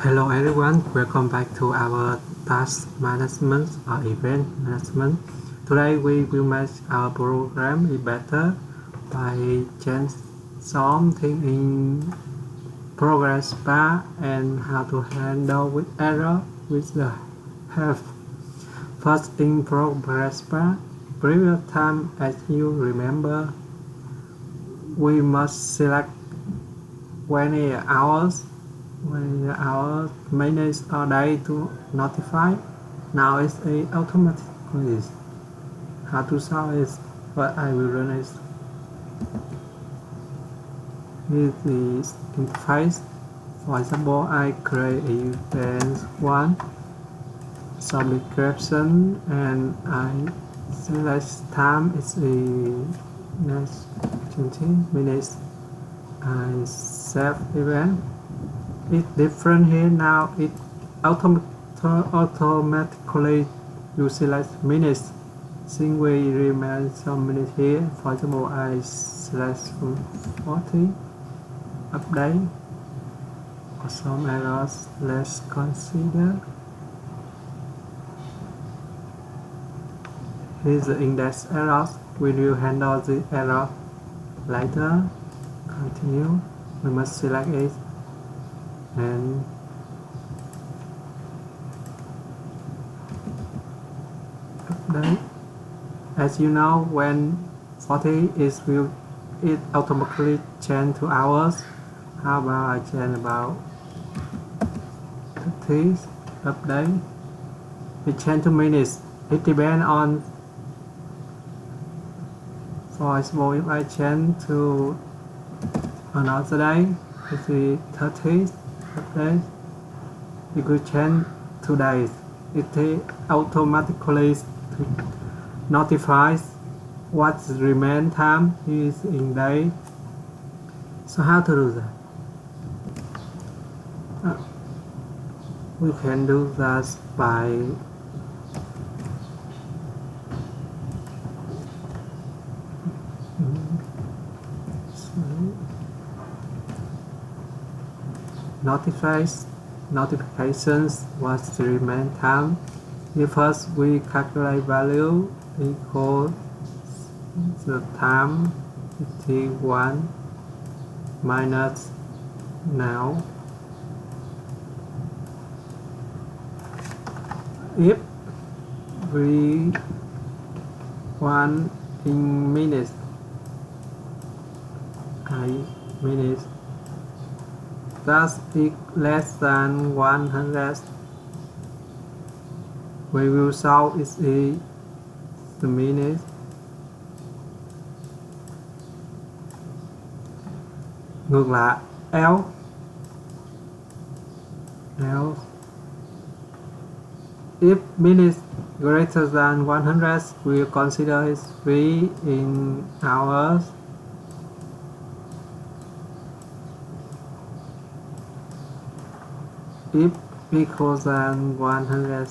Hello everyone, welcome back to our task management or event management. Today we will make our program better by change something in progress bar and how to handle with error with the help. First in progress bar, previous time as you remember, we must select 20 hours minutes or day to notify. Now it's a automatically. How to solve it? But I will run it. Here's the interface. For example, I create event 1, subscription, and I select time is a next 20 minutes. I save event. It's different here now. It automatically you select minutes. Since we remain some minutes here, for example, I select 40, update, or some errors. Let's consider. Here's the index errors. We will handle the error later. Continue. We must select it. And update. As you know, when 40 is will it automatically change to hours. How about I change about 30? Update. It change to minutes. It depends on. For example, if I change to another day, it's the 30. Okay, you could change 2 days. It automatically notifies what remain time is in day. So how to do that? We can do that by notifications what's the remain time. If first we calculate value equal the time t1 minus now. If we want in minutes, minutes, that's less than 100, we will solve is the minute. Ngược lại else if minutes greater than 100, we will consider it 3 in hours. If equals than 100,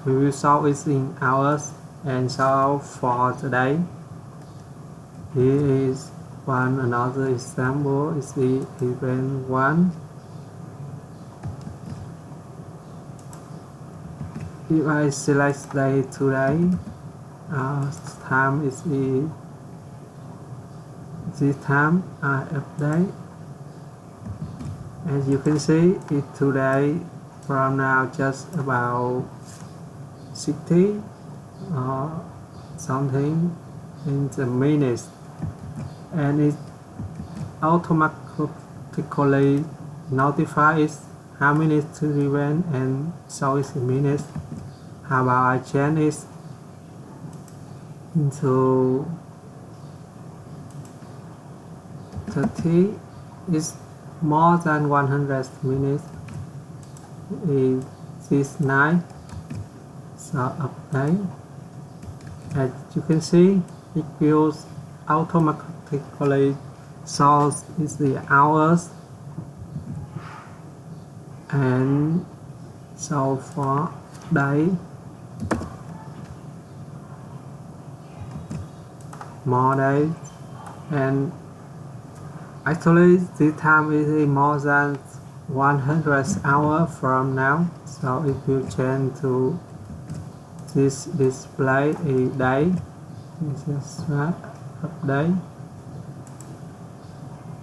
we will solve it in hours and solve for the day. Here is another example is the event 1. If I select day today, time is this time I update. As you can see, it today from now just about 60 or something in the minutes, and it automatically notifies how many to event and so it's in minutes. How about I change it into 30 is more than 100 minutes in this night. So update. As you can see, it will automatically solve is the hours and so for day more days, and actually this time is more than 100 hours from now. So if you change to this display a day, this is update.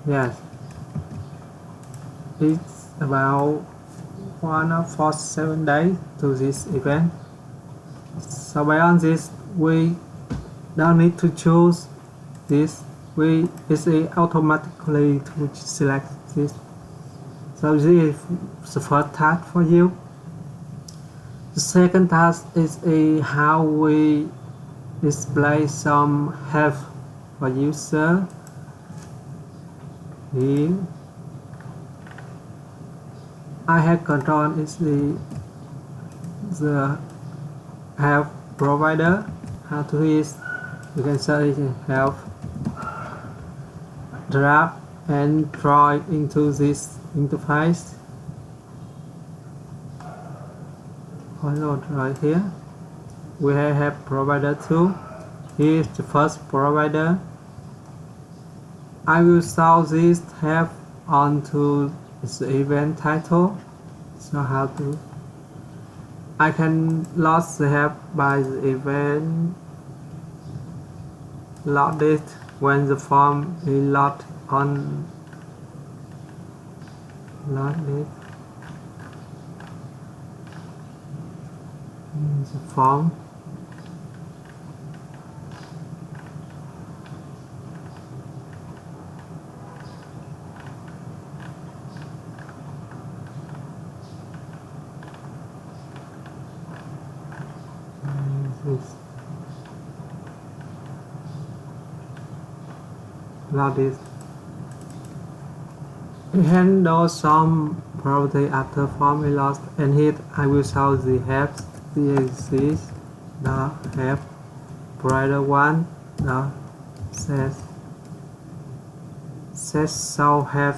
Yes, it's about 147 days to this event. So beyond this, we don't need to choose this. It's automatically to select this. So this is the first task for you. The second task is how we display some help for user. Here, I have control is the help provider. How to use, you can search help, drag and draw it into this interface. Follow right here. We have provider 2. Here is the first provider. I will show this help onto the event title. So how to, I can load the help by the event loaded when the form is loaded on loaded in the form. Loaded. We handle some property after form is lost, and here I will show the help. This is the help provider 1. The says so help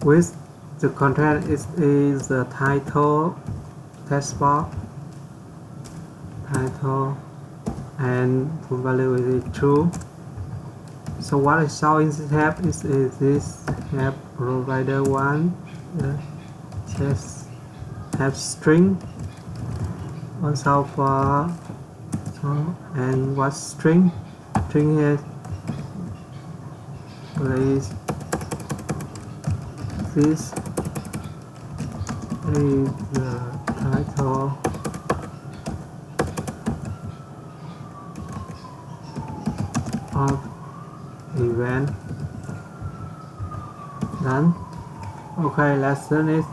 with the content is the title, text box, title, and the value is true. So what I saw in this help is this help provider 1, just have string also for and what string here please this is the title of event. Done. Okay, let's run it.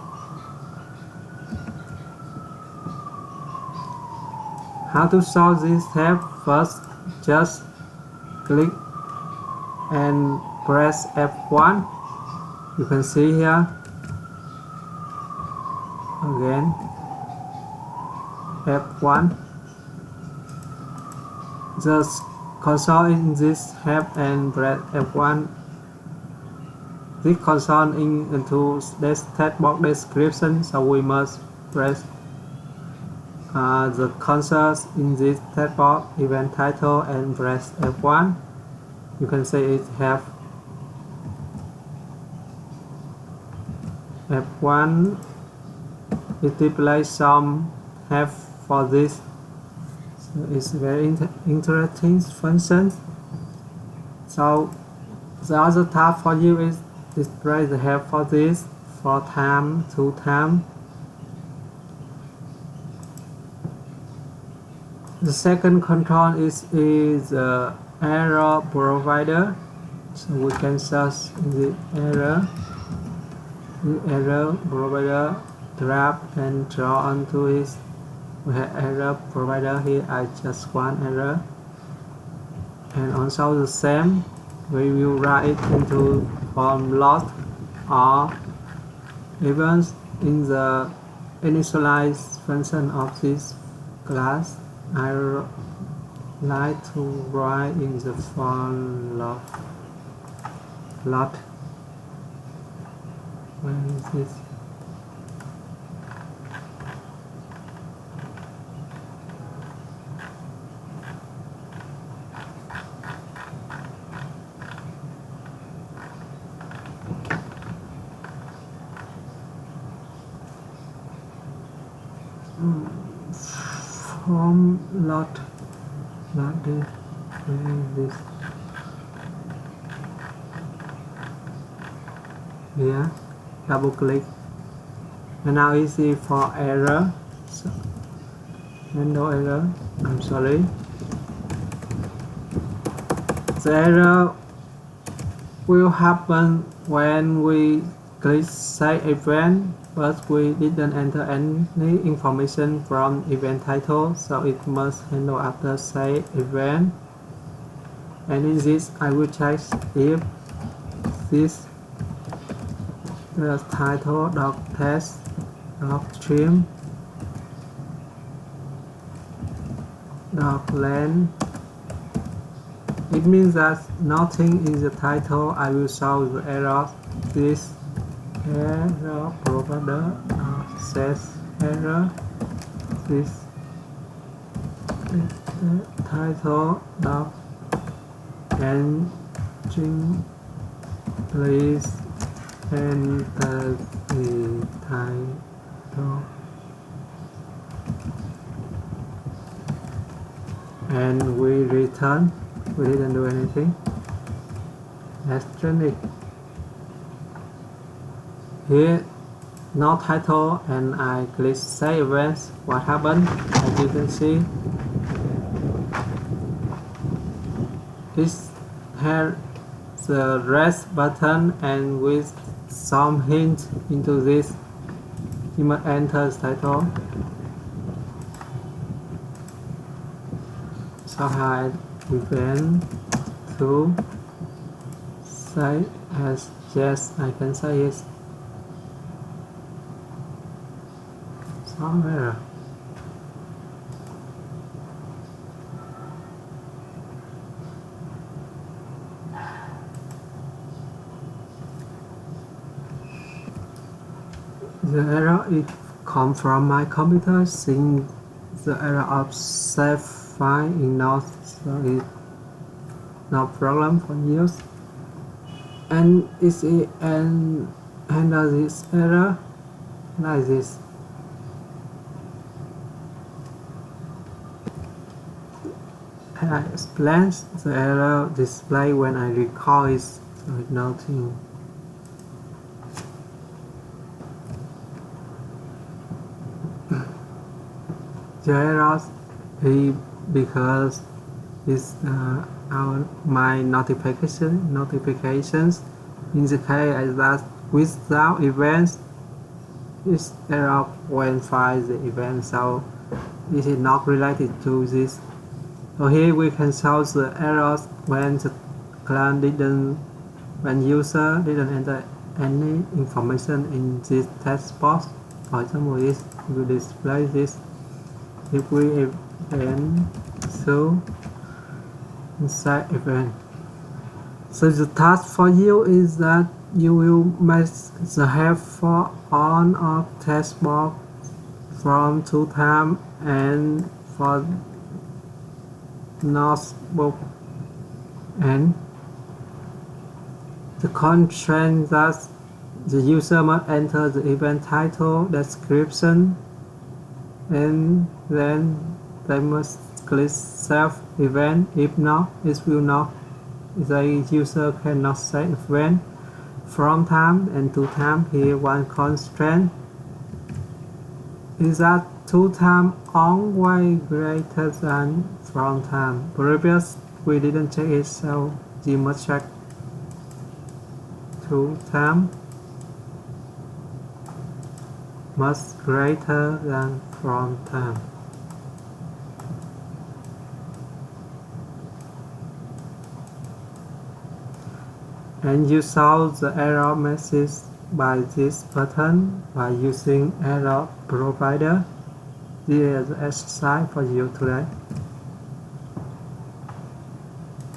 How to solve this help? First, just click and press F1. You can see here again F1. Just console in this help and press F1. This console into this text box description, so we must press the console in this text box event title and press F1. You can see it have F1. It displays some help for this. So it's very interesting function. So the other tab for you is display the help for this for time to time. The second control is error provider. So we can search the error provider, drag and draw onto it. We have error provider here. I just one error, and also the same. We will write it into form lost or events in the initialize function of this class. I like to write in the form lot. Where is this? form lot this. Here, double click, and now easy for error. So, no error. I'm sorry. The error will happen when we click save event, but we didn't enter any information from event title, so it must handle after save event. And in this, I will check if this the title dot test dot stream dot length. It means that nothing in the title. I will solve the error. This error provider says error. This the title dot engine. Please enter the title. And we return. We didn't do anything. Let's run it. Here, no title, and I click save events. What happened? As you can see, it's here the rest button, and with some hint into this, you must enter the title. So hide event to say as yes, I can say it somewhere. The error it come from my computer, since the error of save file is not, so it's no problem for use. And it's and handle this error like this. I explain the error display when I recall it, so it's nothing. The error is because it's my notifications in the case that without events, it's error when find the event, so it is not related to this. So here we can solve the errors when the client when user didn't enter any information in this text box. For example, this will display this. If we event so inside event. So the task for you is that you will make the help for on of text box from 2 times, and for notebook, and the constraint that the user must enter the event title, description, and then they must click save event. If not, it will not. The user cannot save event from time and 2 times. Here one constraint is that 2 times always greater than from time. Previous we didn't check it, so you must check 2 times must greater than from time. And you solve the error message by this button by using error provider. This is the exercise for you today.